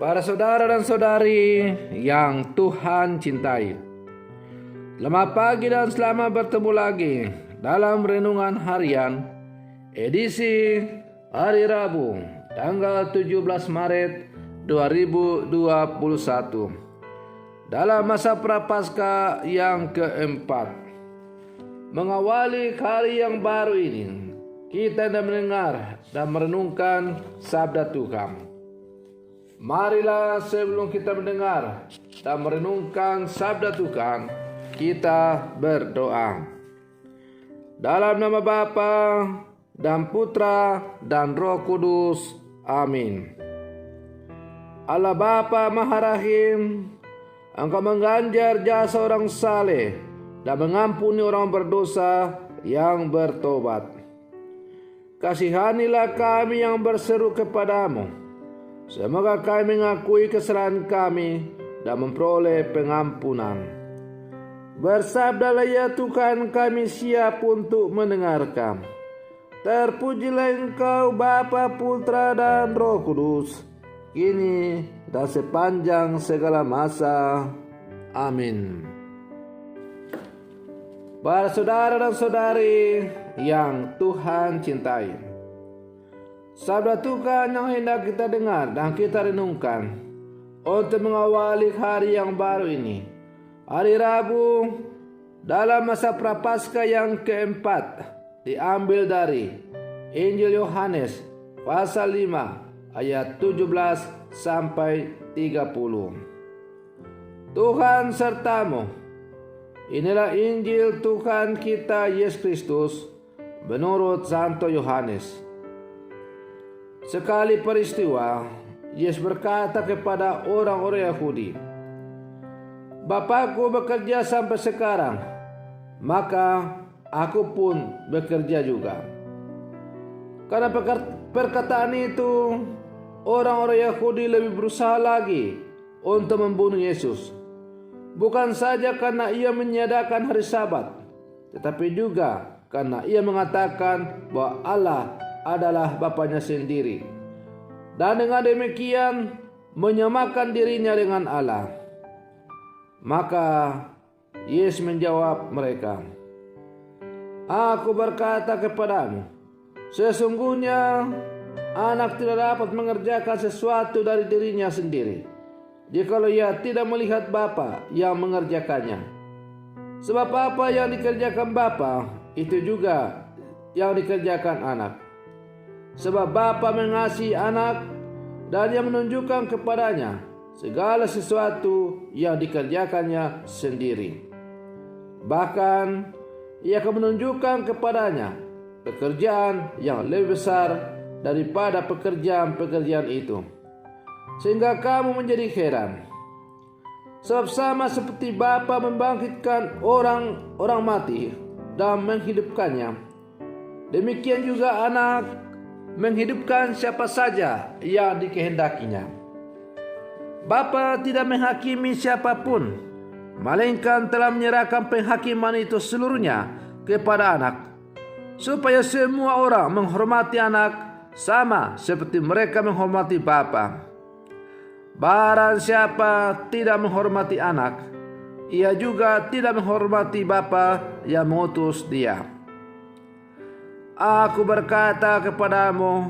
Para saudara dan saudari yang Tuhan cintai, selamat pagi dan selamat bertemu lagi dalam Renungan Harian edisi hari Rabu tanggal 17 Maret 2021 dalam masa Prapaskah yang keempat. Mengawali hari yang baru ini, kita hendak mendengar dan merenungkan sabda Tuhan. Marilah sebelum kita mendengar dan merenungkan sabda Tuhan, kita berdoa. Dalam nama Bapa dan Putra dan Roh Kudus. Amin. Allah Bapa Maha Rahim, Engkau mengganjar jasa orang saleh dan mengampuni orang berdosa yang bertobat. Kasihanilah kami yang berseru kepadamu. Semoga kami mengakui kesalahan kami dan memperoleh pengampunan. Bersabdalah ya Tuhan, kami siap untuk mendengarkan. Terpujilah Engkau Bapa, Putra dan Roh Kudus, kini dan sepanjang segala masa. Amin. Para saudara dan saudari yang Tuhan cintai, sabda Tuhan yang hendak kita dengar dan kita renungkan untuk mengawali hari yang baru ini, hari Rabu dalam masa Prapaskah yang keempat, diambil dari Injil Yohanes pasal 5 ayat 17 sampai 30. Tuhan sertamu. Inilah Injil Tuhan kita Yesus Kristus menurut Santo Yohanes. Sekali peristiwa, Yesus berkata kepada orang-orang Yahudi, "Bapakku bekerja sampai sekarang, maka aku pun bekerja juga." Karena perkataan itu, orang-orang Yahudi lebih berusaha lagi untuk membunuh Yesus. Bukan saja karena ia meniadakan hari Sabat, tetapi juga karena ia mengatakan bahwa Allah adalah Bapanya sendiri, dan dengan demikian menyamakan dirinya dengan Allah. Maka Yesus menjawab mereka, "Aku berkata kepadamu, sesungguhnya anak tidak dapat mengerjakan sesuatu dari dirinya sendiri, jikalau ia tidak melihat Bapa yang mengerjakannya. Sebab apa yang dikerjakan Bapa, itu juga yang dikerjakan anak. Sebab Bapa mengasihi anak dan yang menunjukkan kepadanya segala sesuatu yang dikerjakannya sendiri. Bahkan ia akan menunjukkan kepadanya pekerjaan yang lebih besar daripada pekerjaan-pekerjaan itu, sehingga kamu menjadi heran. Sebab sama seperti Bapa membangkitkan orang mati dan menghidupkannya, demikian juga anak menghidupkan siapa saja yang dikehendakinya. Bapa tidak menghakimi siapapun, melainkan telah menyerahkan penghakiman itu seluruhnya kepada anak, supaya semua orang menghormati anak sama seperti mereka menghormati Bapa. Barang siapa tidak menghormati anak, ia juga tidak menghormati Bapa yang mengutus dia. Aku berkata kepadamu,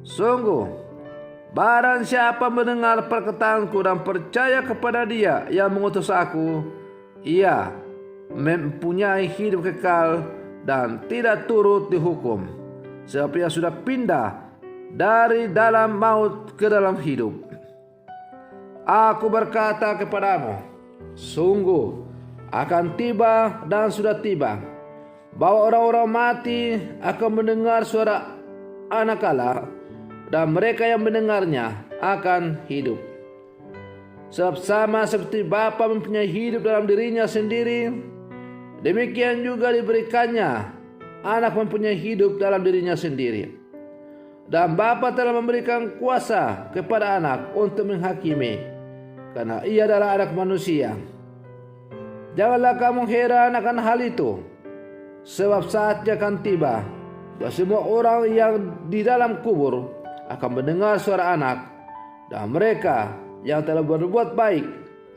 sungguh, barang siapa mendengar perkataanku dan percaya kepada Dia yang mengutus aku, ia mempunyai hidup kekal dan tidak turut dihukum, sebab ia sudah pindah dari dalam maut ke dalam hidup. Aku berkata kepadamu, sungguh akan tiba dan sudah tiba, bahwa orang-orang mati akan mendengar suara Anak Allah, dan mereka yang mendengarnya akan hidup. Sebab sama seperti Bapa mempunyai hidup dalam dirinya sendiri, demikian juga diberikannya Anak mempunyai hidup dalam dirinya sendiri. Dan Bapa telah memberikan kuasa kepada Anak untuk menghakimi, karena ia adalah anak manusia. Janganlah kamu heran akan hal itu, sebab saatnya akan tiba bahwa semua orang yang di dalam kubur akan mendengar suara anak, dan mereka yang telah berbuat baik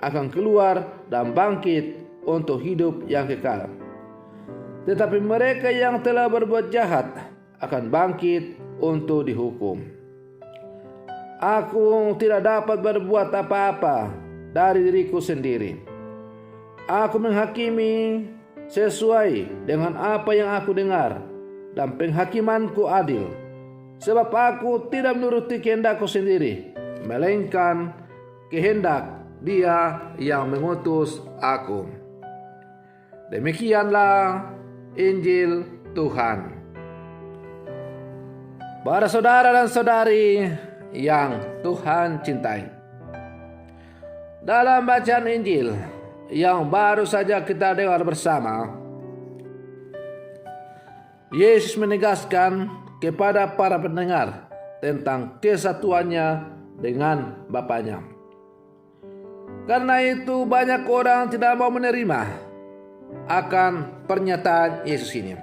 akan keluar dan bangkit untuk hidup yang kekal. Tetapi mereka yang telah berbuat jahat akan bangkit untuk dihukum. Aku tidak dapat berbuat apa-apa dari diriku sendiri. Aku menghakimi sesuai dengan apa yang aku dengar, dan penghakimanku adil, sebab aku tidak menuruti kehendakku sendiri, melainkan kehendak Dia yang mengutus aku. Demikianlah Injil Tuhan. Para saudara dan saudari yang Tuhan cintai, dalam bacaan Injil yang baru saja kita dengar bersama, Yesus menegaskan kepada para pendengar tentang kesatuannya dengan Bapanya. Karena itu banyak orang tidak mau menerima akan pernyataan Yesus ini.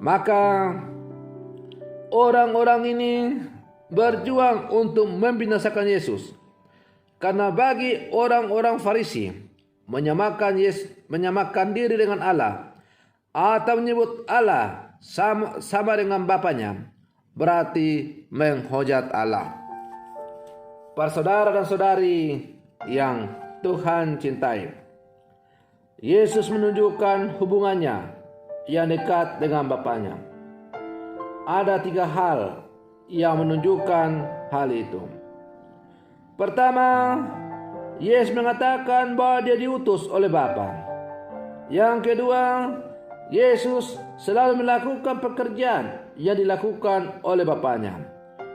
Maka orang-orang ini berjuang untuk membinasakan Yesus. Karena bagi orang-orang Farisi, menyamakan diri dengan Allah atau menyebut Allah sama dengan Bapanya berarti menghujat Allah. Para saudara dan saudari yang Tuhan cintai, Yesus menunjukkan hubungannya yang dekat dengan Bapanya. Ada 3 hal yang menunjukkan hal itu. Pertama, Yesus mengatakan bahwa Dia diutus oleh Bapa. Yang kedua, Yesus selalu melakukan pekerjaan yang dilakukan oleh Bapanya.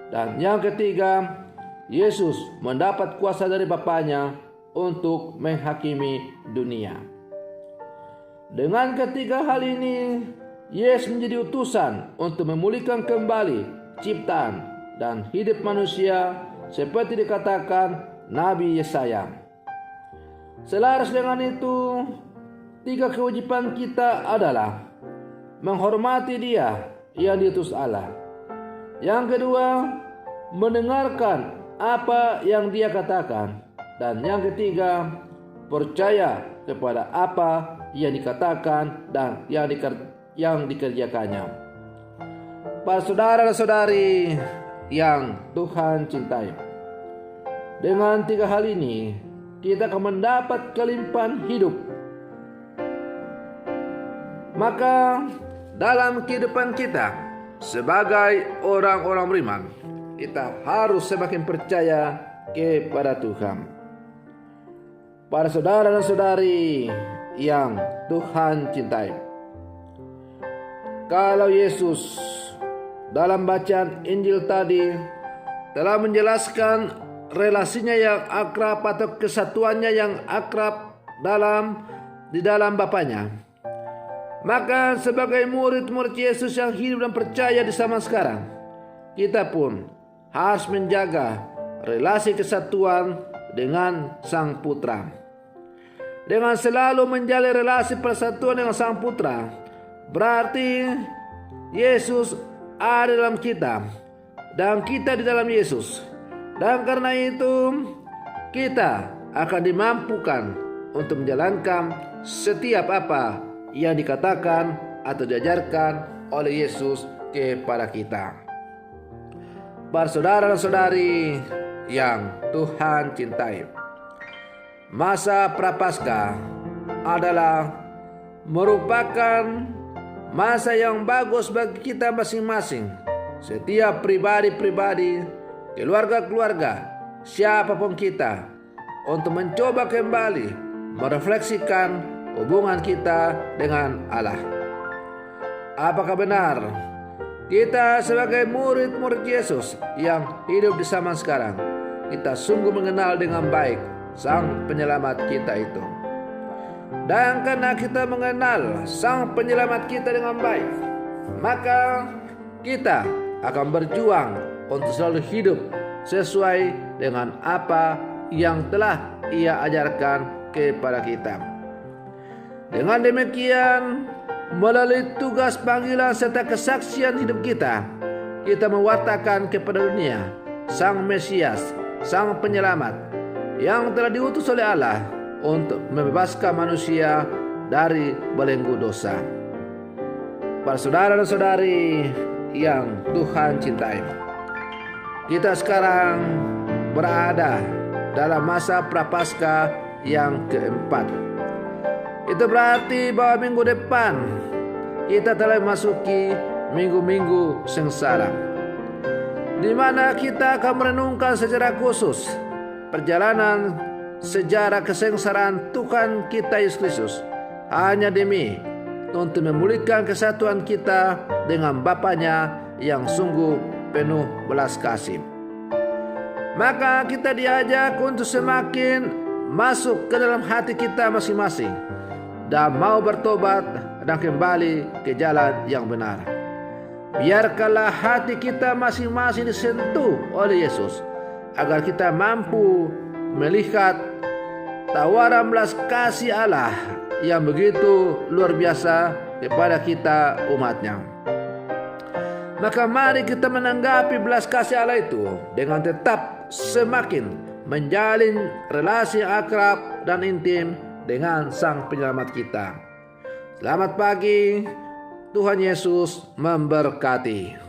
Dan yang ketiga, Yesus mendapat kuasa dari Bapanya untuk menghakimi dunia. Dengan ketiga hal ini, Yesus menjadi utusan untuk memulihkan kembali ciptaan dan hidup manusia seperti dikatakan Nabi Yesaya. Selaras dengan itu, 3 kewajiban kita adalah menghormati Dia yang diutus Allah. Yang kedua, mendengarkan apa yang Dia katakan. Dan yang ketiga, percaya kepada apa yang dikatakan dan yang dikerjakannya. Para saudara dan saudari yang Tuhan cintai, dengan 3 hal ini kita akan mendapat kelimpahan hidup. Maka dalam kehidupan kita sebagai orang-orang beriman, kita harus semakin percaya kepada Tuhan. Para saudara dan saudari yang Tuhan cintai, kalau Yesus dalam bacaan Injil tadi telah menjelaskan relasinya yang akrab atau kesatuannya yang akrab di dalam Bapanya, maka sebagai murid-murid Yesus yang hidup dan percaya di zaman sekarang, kita pun harus menjaga relasi kesatuan dengan Sang Putra. Dengan selalu menjalin relasi persatuan dengan Sang Putra, berarti Yesus ada dalam kita dan kita di dalam Yesus. Dan karena itu kita akan dimampukan untuk menjalankan setiap apa yang dikatakan atau diajarkan oleh Yesus kepada kita. Para saudara dan saudari yang Tuhan cintai, masa Prapaskah adalah merupakan masa yang bagus bagi kita masing-masing. Setiap pribadi-pribadi, keluarga-keluarga, siapapun kita, untuk mencoba kembali merefleksikan hubungan kita dengan Allah. Apakah benar kita sebagai murid-murid Yesus yang hidup di zaman sekarang, kita sungguh mengenal dengan baik Sang Penyelamat kita itu? Dan karena kita mengenal Sang Penyelamat kita dengan baik, maka kita akan berjuang untuk selalu hidup sesuai dengan apa yang telah Ia ajarkan kepada kita. Dengan demikian, melalui tugas panggilan serta kesaksian hidup kita, kita mewartakan kepada dunia Sang Mesias, Sang Penyelamat yang telah diutus oleh Allah untuk membebaskan manusia dari belenggu dosa. Para saudara dan saudari yang Tuhan cintai, kita sekarang berada dalam masa Prapaskah yang keempat. Itu berarti bahwa minggu depan kita telah memasuki minggu-minggu sengsara, di mana kita akan merenungkan secara khusus perjalanan sejarah kesengsaraan Tuhan kita Yesus Kristus hanya demi untuk memulihkan kesatuan kita dengan Bapa-Nya yang sungguh penuh belas kasih. Maka kita diajak untuk semakin masuk ke dalam hati kita masing-masing dan mau bertobat dan kembali ke jalan yang benar. Biarkanlah hati kita masing-masing disentuh oleh Yesus, agar kita mampu melihat tawaran belas kasih Allah yang begitu luar biasa kepada kita umatnya. Maka mari kita menanggapi belas kasih Allah itu dengan tetap semakin menjalin relasi akrab dan intim dengan Sang Penyelamat kita. Selamat pagi, Tuhan Yesus memberkati.